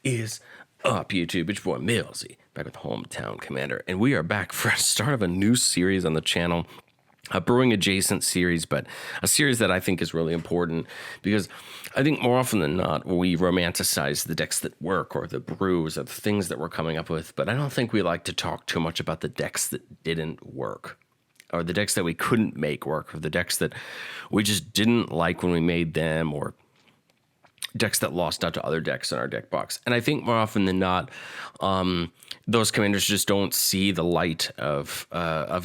Is up, YouTube? It's your boy Millsy, back with Hometown Commander, and we are back for a start of a new series on the channel, a brewing adjacent series, but a series that I think is really important because I think more often than not we romanticize the decks that work or the brews or the things that we're coming up with, but I don't think we like to talk too much about the decks that didn't work, or the decks that we couldn't make work, or the decks that we just didn't like when we made them, or decks that lost out to other decks in our deck box. And I think more often than not, those commanders just don't see the light of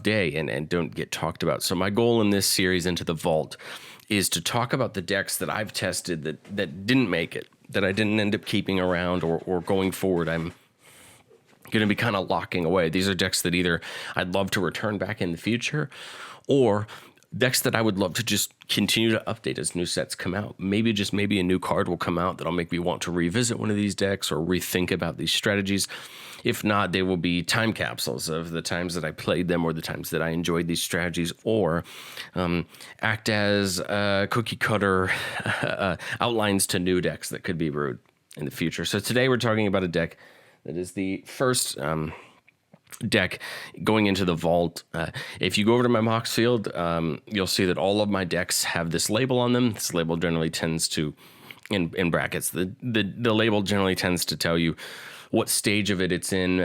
day and don't get talked about. So my goal in this series, Into the Vault, is to talk about the decks that I've tested that didn't make it, that I didn't end up keeping around, or going forward I'm going to be kind of locking away. These are decks that either I'd love to return back in the future, or decks that I would love to just continue to update as new sets come out. Maybe a new card will come out that'll make me want to revisit one of these decks or rethink about these strategies. If not, they will be time capsules of the times that I played them or the times that I enjoyed these strategies, or act as cookie cutter outlines to new decks that could be brewed in the future. So today we're talking about a deck that is the first deck going into the vault. If you go over to my Mox field, you'll see that all of my decks have this label on them. This label generally tends to, in brackets, the label generally tends to tell you what stage of it it's in.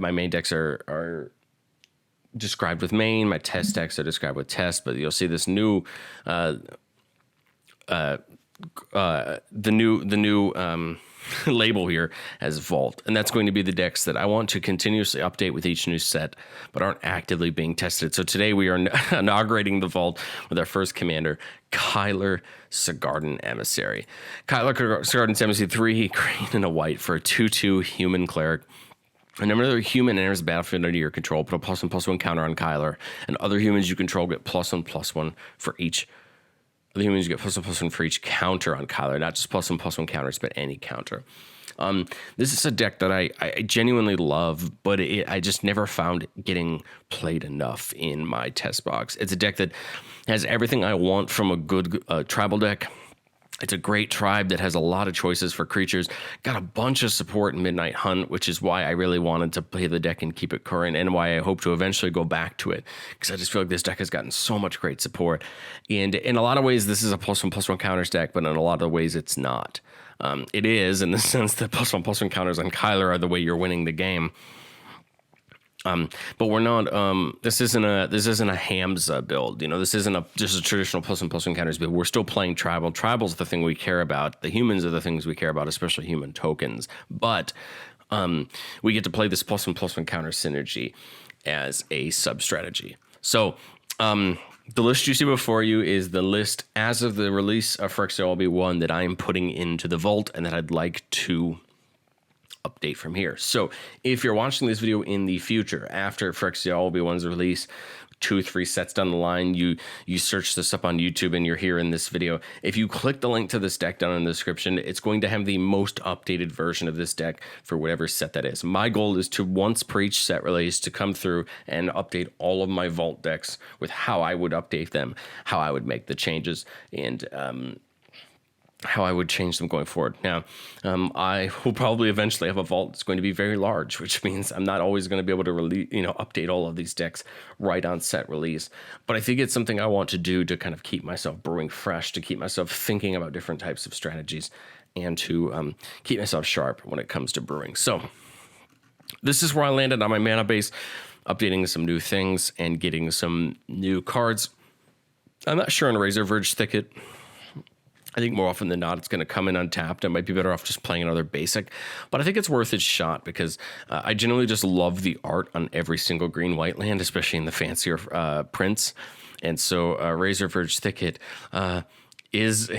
My main decks are described with main. My test decks are described with test. But you'll see this new, the new label here as vault, and that's going to be the decks that I want to continuously update with each new set but aren't actively being tested. So today we are inaugurating the vault with our first commander, Kyler, Sigardian Emissary. Kyler, Sigardian Emissary, 3 green and a white for a 2/2 human cleric. Whenever a human enters the battlefield under your control, put a +1/+1 counter on Kyler, and other humans you control get +1/+1 for each. The humans get +1/+1 for each counter on Kyler, not just +1/+1 counters, but any counter. This is a deck that I genuinely love, but I just never found getting played enough in my test box. It's a deck that has everything I want from a good tribal deck. It's a great tribe that has a lot of choices for creatures. Got a bunch of support in Midnight Hunt, which is why I really wanted to play the deck and keep it current, and why I hope to eventually go back to it, because I just feel like this deck has gotten so much great support. And in a lot of ways, this is a +1/+1 counters deck, but in a lot of ways, it's not. It is, in the sense that +1/+1 counters on Kyler are the way you're winning the game. But we're not. This isn't a Hamza build. You know, this isn't just a traditional +1/+1 counters build. We're still playing tribal. Tribal's the thing we care about. The humans are the things we care about, especially human tokens. But we get to play this +1/+1 counter synergy as a sub strategy. So the list you see before you is the list as of the release of Phyrexian LB1 that I am putting into the vault and that I'd like to update from here. So if you're watching this video in the future, after Phyrexian LB1's release, 2-3 sets down the line, you search this up on YouTube and you're here in this video. If you click the link to this deck down in the description, it's going to have the most updated version of this deck for whatever set that is. My goal is to, once per each set release, to come through and update all of my vault decks with how I would update them, how I would make the changes, and how I would change them going forward. Now, I will probably eventually have a vault that's going to be very large, which means I'm not always going to be able to update all of these decks right on set release. But I think it's something I want to do to kind of keep myself brewing fresh, to keep myself thinking about different types of strategies, and to keep myself sharp when it comes to brewing. So this is where I landed on my mana base, updating some new things and getting some new cards. I'm not sure on Razor Verge Thicket. I think more often than not, it's going to come in untapped. I might be better off just playing another basic, but I think it's worth its shot because I generally just love the art on every single green-white land, especially in the fancier prints. And so Razor Verge Thicket is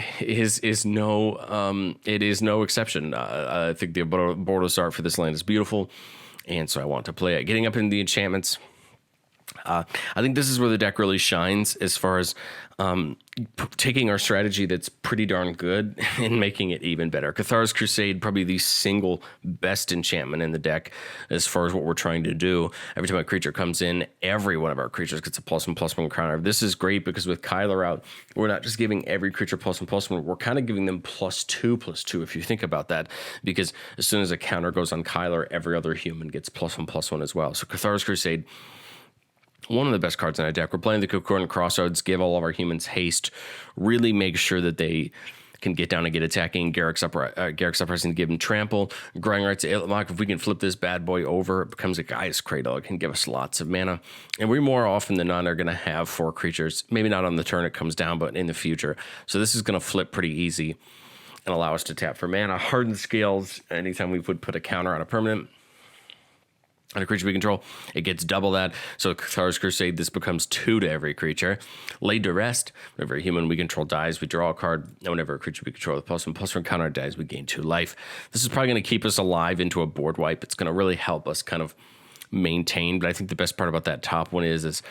no exception. I think the Bordeaux art for this land is beautiful, and so I want to play it. Getting up in the enchantments, I think this is where the deck really shines as far as taking our strategy that's pretty darn good and making it even better. Cathar's Crusade, probably the single best enchantment in the deck as far as what we're trying to do. Every time a creature comes in, every one of our creatures gets a +1/+1 counter. This is great because with Kyler out, we're not just giving every creature +1/+1, we're kind of giving them +2/+2 if you think about that, because as soon as a counter goes on Kyler, every other human gets +1/+1 as well. So Cathar's Crusade, one of the best cards in our deck. We're playing the Concordant Crossroads, give all of our humans haste, really make sure that they can get down and get attacking. Garrick's Uprising to give them trample. Growing Rights to Aetherlock, if we can flip this bad boy over, it becomes a Gaia's Cradle. It can give us lots of mana. And we more often than not are going to have 4 creatures. Maybe not on the turn it comes down, but in the future. So this is going to flip pretty easy and allow us to tap for mana. Hardened Scales, anytime we would put a counter on a permanent and a creature we control, it gets double that. So Cathar's Crusade, this becomes 2 to every creature. Laid to Rest, whenever a human we control dies, we draw a card. And whenever a creature we control with +1/+1 counter dies, we gain 2 life. This is probably going to keep us alive into a board wipe. It's going to really help us kind of maintain. But I think the best part about that top one is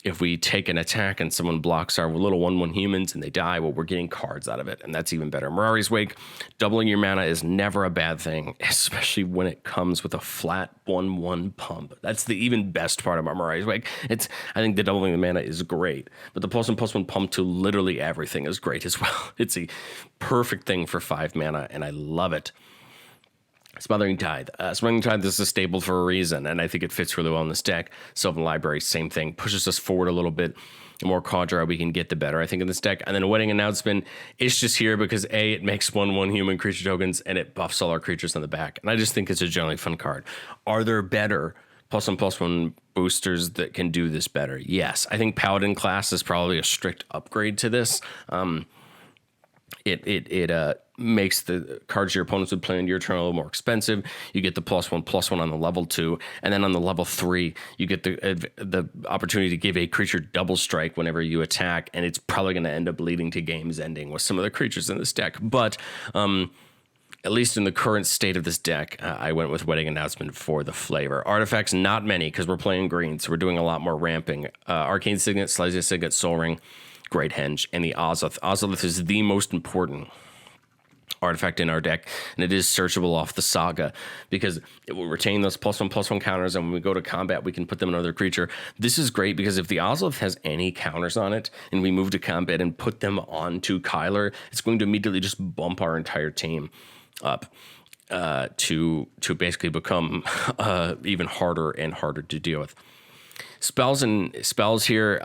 if we take an attack and someone blocks our little 1/1 humans and they die, well, we're getting cards out of it, and that's even better. Mirari's Wake, doubling your mana is never a bad thing, especially when it comes with a flat 1/1 pump. That's the even best part about Mirari's Wake. I think the doubling the mana is great, but the +1/+1 pump to literally everything is great as well. It's a perfect thing for 5 mana, and I love it. Smothering Tithe. Smothering Tithe, this is a staple for a reason, and I think it fits really well in this deck. Sylvan Library, same thing. Pushes us forward a little bit. The more Kaldra we can get, the better, I think, in this deck. And then a Wedding Announcement, it's just here because, A, it makes 1/1 human creature tokens, and it buffs all our creatures on the back. And I just think it's a generally fun card. Are there better +1/+1 boosters that can do this better? Yes. I think Paladin class is probably a strict upgrade to this. It makes the cards your opponents would play in your turn a little more expensive. You get the +1/+1 on the level 2, and then on the level 3, you get the opportunity to give a creature double strike whenever you attack, and it's probably going to end up leading to games ending with some of the creatures in this deck. But at least in the current state of this deck, I went with Wedding Announcement for the flavor. Artifacts, not many, because we're playing green, so we're doing a lot more ramping. Arcane Signet, Silesia Signet, Sol Ring, Great Henge, and the Ozolith. Ozolith is the most important artifact in our deck, and it is searchable off the Saga because it will retain those +1/+1 counters, and when we go to combat, we can put them on another creature. This is great because if the Ozolith has any counters on it, and we move to combat and put them onto Kyler, it's going to immediately just bump our entire team up to basically become even harder and harder to deal with. Spells here.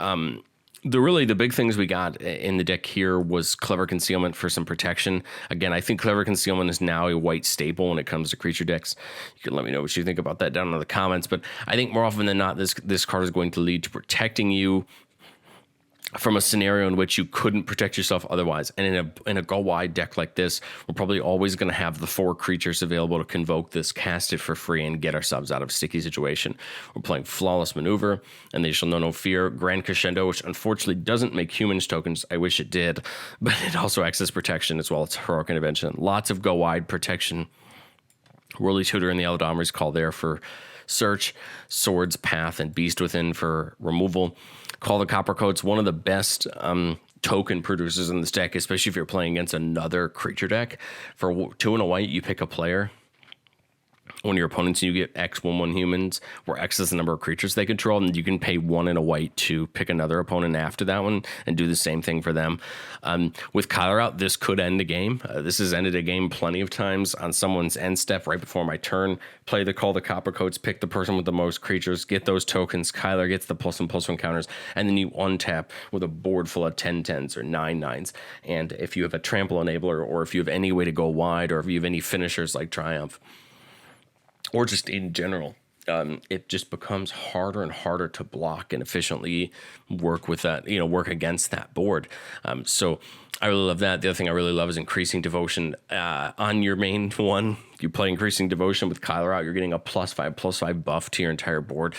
The big things we got in the deck here was Clever Concealment for some protection. Again, I think Clever Concealment is now a white staple when it comes to creature decks. You can let me know what you think about that down in the comments, but I think more often than not, this card is going to lead to protecting you from a scenario in which you couldn't protect yourself otherwise. And in a go-wide deck like this, we're probably always going to have the 4 creatures available to convoke this, cast it for free, and get ourselves out of a sticky situation. We're playing Flawless Maneuver, and They Shall Know No Fear, Grand Crescendo, which unfortunately doesn't make humans tokens. I wish it did, but it also acts as protection as well. It's Heroic Intervention. Lots of go-wide protection. Whirly Tutor and the Eldamri's Call there for search, Swords, Path, and Beast Within for removal. Call the Coppercoats, one of the best token producers in this deck, especially if you're playing against another creature deck. For 2 and a white, you pick a player. One of your opponents, you get X 1/1 humans, where X is the number of creatures they control, and you can pay 1 and a white to pick another opponent after that one and do the same thing for them. With Kyler out, this could end a game. This has ended a game plenty of times on someone's end step right before my turn. Play the Call the Coppercoats, pick the person with the most creatures, get those tokens. Kyler gets the +1/+1 counters, and then you untap with a board full of 10/10s or 9/9s. And if you have a trample enabler, or if you have any way to go wide, or if you have any finishers like Triumph, or just in general, it just becomes harder and harder to block and efficiently work with that, work against that board. So I really love that. The other thing I really love is Increasing Devotion. On your main one, you play Increasing Devotion with Kyler out, you're getting a +5/+5 buff to your entire board.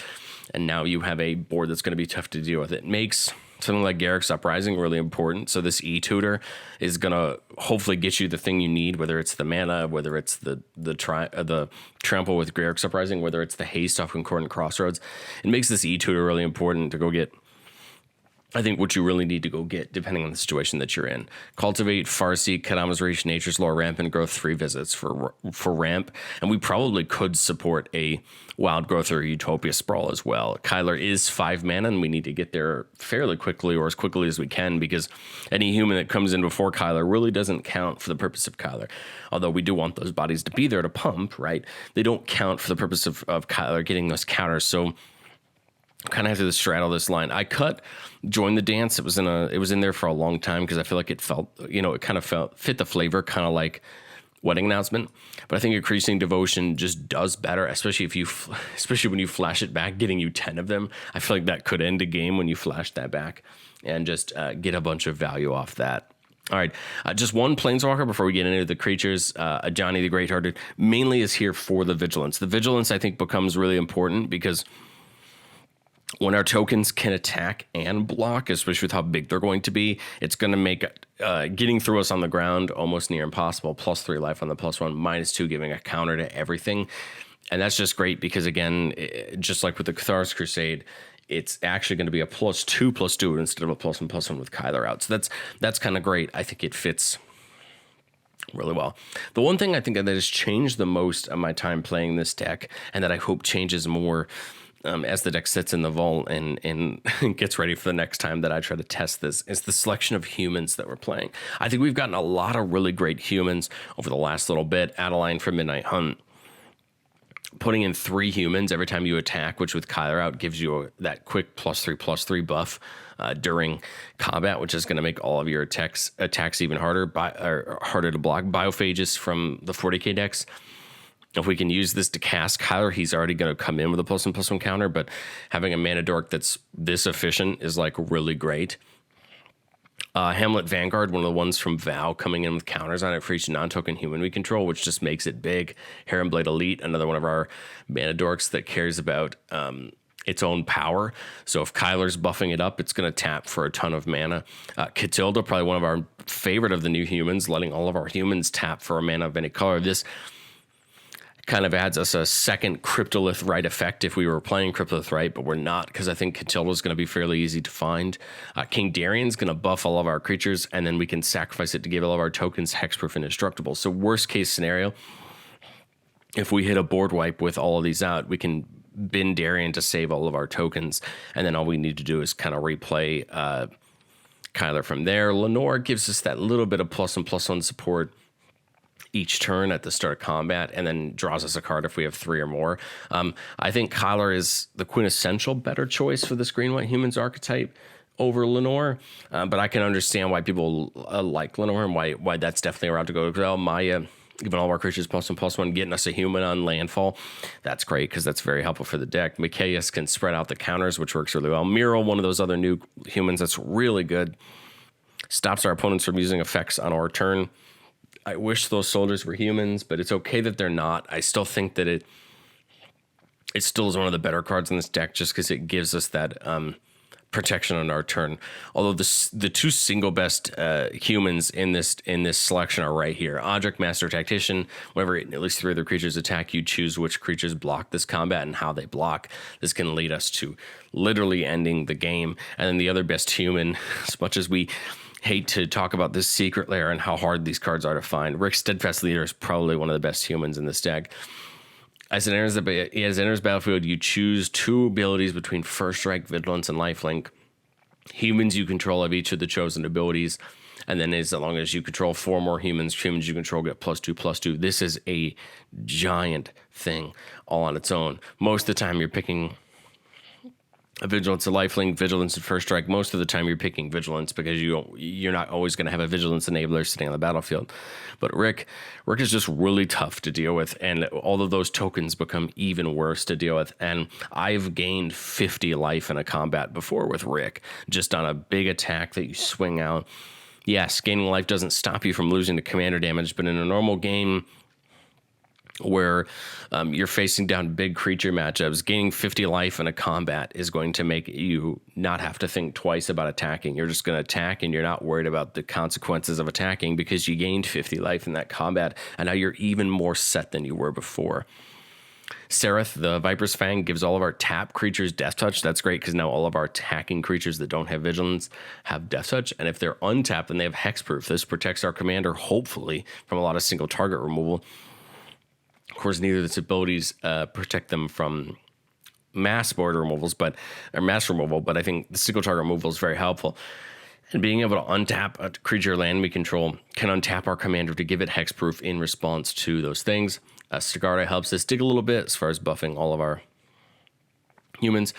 And now you have a board that's going to be tough to deal with. It makes something like Garruk's Uprising, really important. So this E-tutor is going to hopefully get you the thing you need, whether it's the mana, whether it's the trample with Garruk's Uprising, whether it's the haste off Concordant Crossroads. It makes this E-tutor really important to go get, I think, what you really need to go get, depending on the situation that you're in. Cultivate, Farseek, Kadama's Reach, Nature's Lore, Ramp, and Growth, 3 visits for ramp. And we probably could support a Wild Growth or Utopia Sprawl as well. Kyler is 5 mana, and we need to get there fairly quickly, or as quickly as we can, because any human that comes in before Kyler really doesn't count for the purpose of Kyler. Although we do want those bodies to be there to pump, right? They don't count for the purpose of Kyler getting those counters. So kind of have to straddle this line. I cut Join the Dance. It was in there for a long time because I feel like it kind of fit the flavor, kind of like Wedding Announcement. But I think Increasing Devotion just does better, especially when you flash it back, getting you 10 of them. I feel like that could end a game when you flash that back and just get a bunch of value off that. All right, just one Planeswalker before we get into the creatures. Johnny the Greathearted mainly is here for the Vigilance. The Vigilance, I think, becomes really important because when our tokens can attack and block, especially with how big they're going to be, it's going to make getting through us on the ground almost near impossible. +3 life on the +1, -2 giving a counter to everything. And that's just great because, again, just like with the Cathar's Crusade, it's actually going to be a +2/+2 instead of a +1/+1 with Kyler out. So that's kind of great. I think it fits really well. The one thing I think that has changed the most of my time playing this deck, and that I hope changes more as the deck sits in the vault and gets ready for the next time that I try to test this, is the selection of humans that we're playing. I think we've gotten a lot of really great humans over the last little bit. Adeline from Midnight Hunt, putting in 3 humans every time you attack, which with Kyler out gives you that quick +3/+3 buff during combat, which is going to make all of your attacks even harder to block. Biophages from the 40k decks. If we can use this to cast Kyler, he's already going to come in with a +1/+1 counter, but having a mana dork that's this efficient is like really great. Hamlet Vanguard, one of the ones from Vow, coming in with counters on it for each non-token human we control, which just makes it big. Heronblade Elite, another one of our mana dorks that cares about its own power. So if Kyler's buffing it up, it's going to tap for a ton of mana. Catilda, probably one of our favorite of the new humans, letting all of our humans tap for a mana of any color. This kind of adds us a second Cryptolith Rite effect if we were playing Cryptolith Rite, but we're not, because I think Catilda's going to be fairly easy to find. King Darian's going to buff all of our creatures, and then we can sacrifice it to give all of our tokens hexproof and indestructible. So worst case scenario, if we hit a board wipe with all of these out, we can bin Darian to save all of our tokens, and then all we need to do is kind of replay Kyler from there. Lenore gives us that little bit of +1/+1 support each turn at the start of combat, and then draws us a card if we have 3 or more. I think Kyler is the quintessential better choice for this green-white humans archetype over Lenore, but I can understand why people like Lenore and why that's definitely a route to go. Well, Maya, giving all of our creatures +1/+1, getting us a human on landfall, that's great because that's very helpful for the deck. Micaeus can spread out the counters, which works really well. Miro, one of those other new humans that's really good, stops our opponents from using effects on our turn. I wish those soldiers were humans, but it's okay that they're not. I still think that it still is one of the better cards in this deck just because it gives us that protection on our turn. Although the 2 single best humans in this selection are right here. Odric, Master Tactician. Whenever at least 3 other creatures attack, you choose which creatures block this combat and how they block. This can lead us to literally ending the game. And then the other best human, as much as we hate to talk about this Secret Lair and how hard these cards are to find, Rick Steadfast Leader is probably one of the best humans in this deck. As it enters battlefield, you choose 2 abilities between First Strike, Vigilance, and Lifelink. Humans you control have each of the chosen abilities, and then as long as you control 4 more humans you control get +2/+2. This is a giant thing all on its own. Most of the time you're picking a Vigilance, a Lifelink, Vigilance, and First Strike. Most of the time you're picking Vigilance because you're not always going to have a Vigilance enabler sitting on the battlefield. But Rick is just really tough to deal with, and all of those tokens become even worse to deal with. And I've gained 50 life in a combat before with Rick, just on a big attack that you swing out. Yes, gaining life doesn't stop you from losing to commander damage, but in a normal game, where you're facing down big creature matchups. Gaining 50 life in a combat is going to make you not have to think twice about attacking. You're just going to attack, and you're not worried about the consequences of attacking because you gained 50 life in that combat, and now you're even more set than you were before. Sereth, the Viper's Fang, gives all of our tap creatures Death Touch. That's great because now all of our attacking creatures that don't have Vigilance have Death Touch. And if they're untapped, then they have Hexproof. This protects our commander, hopefully, from a lot of single target removal. Of course, neither of its abilities protect them from mass removal, but I think the single target removal is very helpful. And being able to untap a creature land we control can untap our commander to give it hexproof in response to those things. Sigarda helps us dig a little bit as far as buffing all of our humans.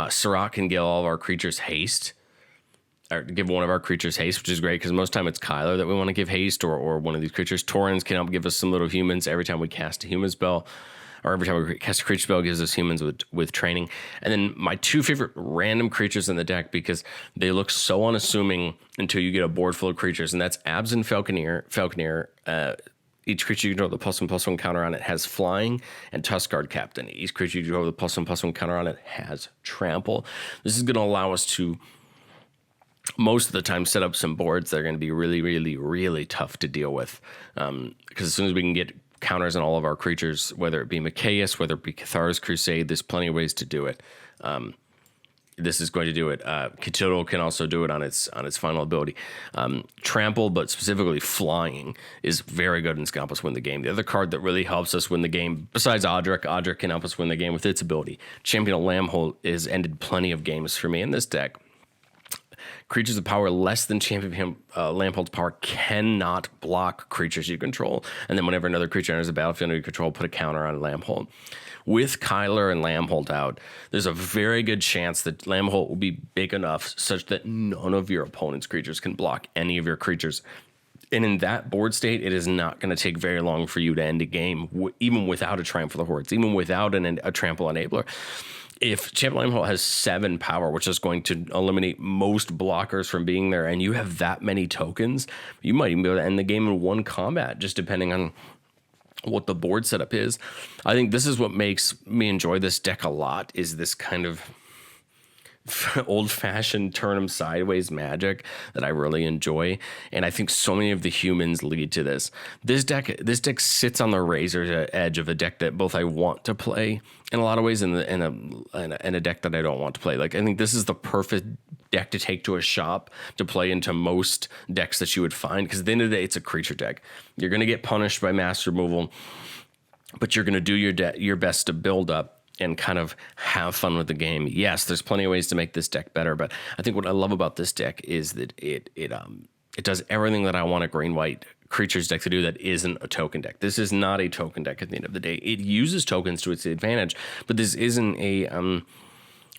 Sirach can give all of our creatures haste, or give one of our creatures haste, which is great because most time it's Kyler that we want to give haste, or one of these creatures. Torrens can help give us some little humans every time we cast a human spell, or every time we cast a creature spell gives us humans with training. And then my two favorite random creatures in the deck, because they look so unassuming until you get a board full of creatures, and that's Abs and Falconeer. Each creature you control with the +1/+1 counter on it has flying, and Tuskguard Captain. Each creature you control with the +1/+1 counter on it has trample. This is going to allow us to, most of the time, set up some boards that are going to be really, really, really tough to deal with. Because as soon as we can get counters on all of our creatures, whether it be Machias, whether it be Cathar's Crusade, there's plenty of ways to do it. This is going to do it. Cthulhu can also do it on its final ability. Trample, but specifically flying, is very good and it's going to help us win the game. The other card that really helps us win the game, besides Audric can help us win the game with its ability. Champion of Lambhold has ended plenty of games for me in this deck. Creatures of power less than Champion Lambhold's power cannot block creatures you control. And then whenever another creature enters the battlefield under you control, put a counter on Lambhold. With Kyler and Lambhold out, there's a very good chance that Lambhold will be big enough such that none of your opponent's creatures can block any of your creatures. And in that board state, it is not going to take very long for you to end a game, even without a Triumph for the Hordes, even without a Trample Enabler. If Champion Lambhold has 7 power, which is going to eliminate most blockers from being there, and you have that many tokens, you might even be able to end the game in one combat, just depending on what the board setup is. I think this is what makes me enjoy this deck a lot, is this kind of old-fashioned turn 'em sideways magic that I really enjoy, and I think so many of the humans lead to this. This deck sits on the razor's edge of a deck that both I want to play in a lot of ways, and a deck that I don't want to play. Like, I think this is the perfect deck to take to a shop to play into most decks that you would find, because at the end of the day, it's a creature deck. You're going to get punished by mass removal, but you're going to do your best to build up and kind of have fun with the game. Yes, there's plenty of ways to make this deck better, but I think what I love about this deck is that it does everything that I want a green-white creatures deck to do that isn't a token deck. This is not a token deck at the end of the day. It uses tokens to its advantage, but this isn't a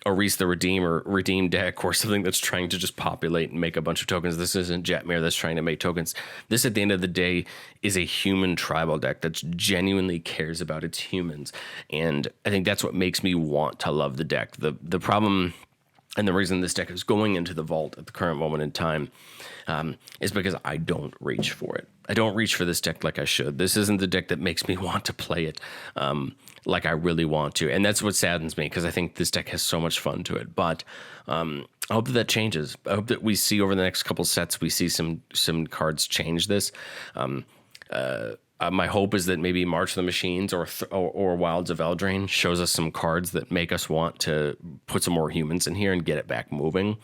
Reese the Redeem deck or something that's trying to just populate and make a bunch of tokens. This isn't Jetmir that's trying to make tokens. This, at the end of the day, is a human tribal deck that genuinely cares about its humans. And I think that's what makes me want to love the deck. The problem and the reason this deck is going into the vault at the current moment in time is because I don't reach for it. I don't reach for this deck like I should. This isn't the deck that makes me want to play it like I really want to. And that's what saddens me, because I think this deck has so much fun to it. But I hope that changes. I hope that we see over the next couple sets, we see some cards change this. My hope is that maybe March of the Machines or Wilds of Eldraine shows us some cards that make us want to put some more humans in here and get it back moving.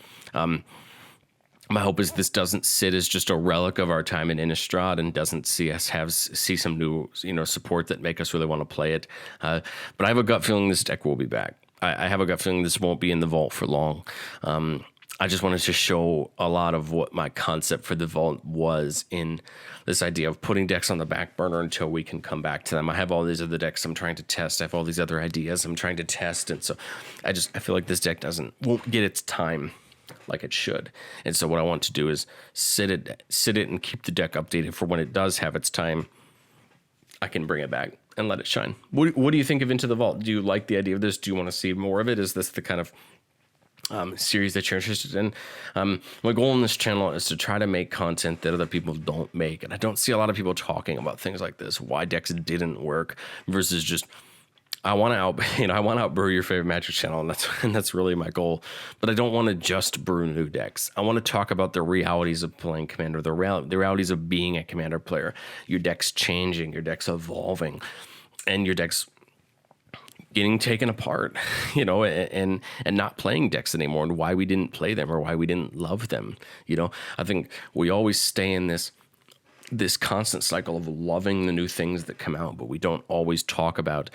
My hope is this doesn't sit as just a relic of our time in Innistrad and doesn't see us see some new support that make us really want to play it. But I have a gut feeling this deck will be back. I have a gut feeling this won't be in the vault for long. I just wanted to show a lot of what my concept for the vault was in this idea of putting decks on the back burner until we can come back to them. I have all these other decks I'm trying to test. I have all these other ideas I'm trying to test. And so I feel like this deck won't get its time like it should. And so what I want to do is sit it and keep the deck updated for when it does have its time. I can bring it back and let it shine. What do you think of Into the Vault? Do you like the idea of this? Do you want to see more of it? Is this the kind of series that you're interested in. My goal on this channel is to try to make content that other people don't make, and I don't see a lot of people talking about things like this, why decks didn't work versus just I want to outbrew your favorite Magic channel, and that's really my goal. But I don't want to just brew new decks. I want to talk about the realities of playing Commander, the realities of being a Commander player. Your deck's changing, your deck's evolving, and your deck's getting taken apart, and not playing decks anymore, and why we didn't play them or why we didn't love them. I think we always stay in this constant cycle of loving the new things that come out, but we don't always talk about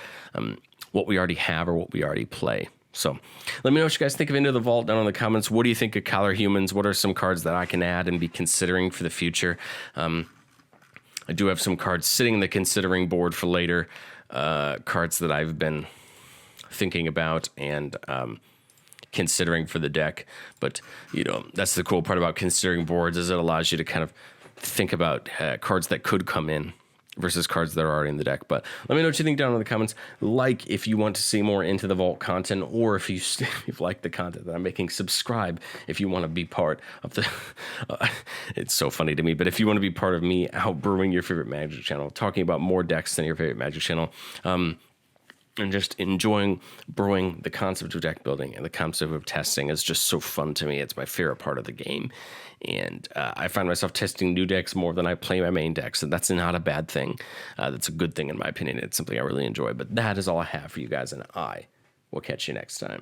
what we already have or what we already play. So let me know what you guys think of Into the Vault down in the comments. What do you think of GWhumans? What are some cards that I can add and be considering for the future? I do have some cards sitting in the considering board for later, cards that I've been thinking about and considering for the deck. But, that's the cool part about considering boards, is it allows you to kind of think about cards that could come in versus cards that are already in the deck. But let me know what you think down in the comments. Like if you want to see more Into the Vault content, or if you've liked the content that I'm making, subscribe if you want to be part of the it's so funny to me, but if you want to be part of me outbrewing your favorite Magic channel, talking about more decks than your favorite Magic channel, and just enjoying brewing, the concept of deck building and the concept of testing is just so fun to me. It's my favorite part of the game. And I find myself testing new decks more than I play my main decks. And that's not a bad thing. That's a good thing in my opinion. It's something I really enjoy. But that is all I have for you guys. And I will catch you next time.